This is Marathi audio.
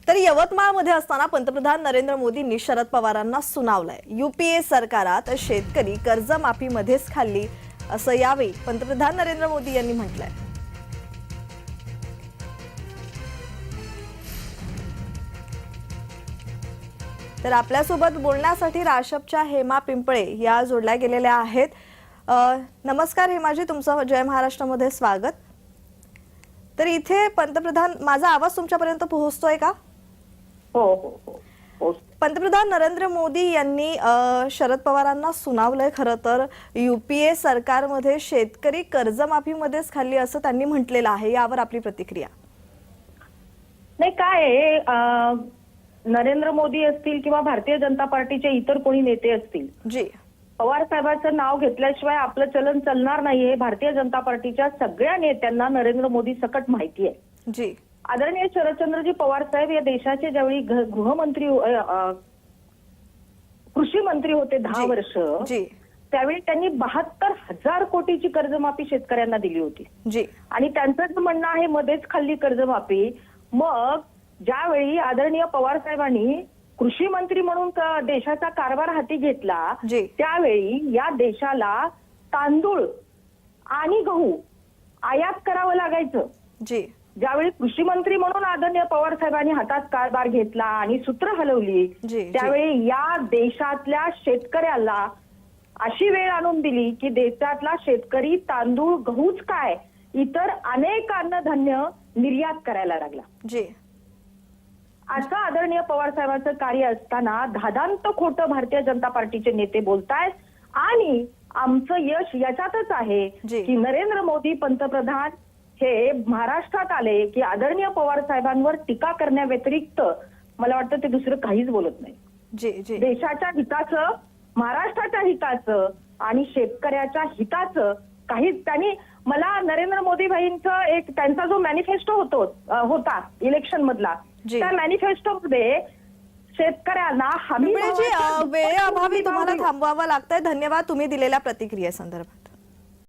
तर यवतमाळमध्ये असताना पंतप्रधान नरेंद्र मोदींनी शरद पवारांना सुनावलंय। यूपीए सरकारात शेतकरी कर्जमाफीमध्येच खाल्ली असं यावेळी पंतप्रधान नरेंद्र मोदी यांनी म्हटलंय। तर आपल्यासोबत बोलण्यासाठी राशपच्या हेमा पिंपळे या जोडल्या गेलेल्या आहेत। नमस्कार हेमाजी, तुमचं जय महाराष्ट्रामध्ये स्वागत। तर इथे पंतप्रधान, माझा आवाज तुमच्यापर्यंत पोहोचतोय का? हो हो हो। पंतप्रधान नरेंद्र मोदी यांनी शरद पवारांना सुनावलंय। खरं तर यूपीए सरकारमध्ये शेतकरी कर्जमाफीमध्येच खाल्ली असं त्यांनी म्हटलेलं आहे, यावर आपली प्रतिक्रिया? नाही, काय नरेंद्र मोदी असतील किंवा भारतीय जनता पार्टीचे इतर कोणी नेते असतील, जी, पवार साहेबांचं नाव घेतल्याशिवाय आपलं चलन चालणार नाही हे भारतीय जनता पार्टीच्या सगळ्या नेत्यांना नरेंद्र मोदी सकट माहिती आहे। जी, आदरणीय शरदचंद्रजी पवार साहेब या देशाचे ज्यावेळी गृहमंत्री कृषी मंत्री होते 10 वर्ष, जी, त्यावेळी त्यांनी 72,000 कोटीची कर्जमाफी शेतकऱ्यांना दिली होती। जी, आणि त्यांचं जे म्हणणं आहे मध्येच खाल्ली कर्जमाफी, मग ज्यावेळी आदरणीय पवार साहेबांनी कृषी मंत्री म्हणून देशाचा कारभार हाती घेतला, त्यावेळी या देशाला तांदूळ आणि गहू आयात करावं लागायचं। जी, ज्यावेळी कृषी मंत्री म्हणून आदरणीय पवार साहेबांनी हातात कारभार घेतला आणि सूत्र हलवली, त्यावेळी या देशातल्या शेतकऱ्याला अशी वेळ आणून दिली की देशातला शेतकरी तांदूळ गहूच काय इतर अनेक अन्नधान्य निर्यात करायला लागला। जी, असं आदरणीय पवार साहेबांचं कार्य असताना धादांत खोटं भारतीय जनता पार्टीचे नेते बोलतायत। आणि आमचं यश याच्यातच आहे की नरेंद्र मोदी पंतप्रधान हे महाराष्ट्रात आले की आदरणीय पवार साहेबांवर टीका करण्याव्यतिरिक्त मला वाटतं ते दुसरं काहीच बोलत नाही। जी, जी, देशाच्या हिताचं, महाराष्ट्राच्या हिताचं आणि शेतकऱ्याच्या हिताचं काहीच त्यांनी मला नरेंद्र मोदी भाईंचं एक त्यांचा जो मॅनिफेस्टो होता इलेक्शन मधला, त्या मॅनिफेस्टोमध्ये शेतकऱ्यांना हमी वेळेअभावी तुम्हाला थांबवावं लागतंय। धन्यवाद तुम्ही दिलेल्या प्रतिक्रियेसंदर्भात।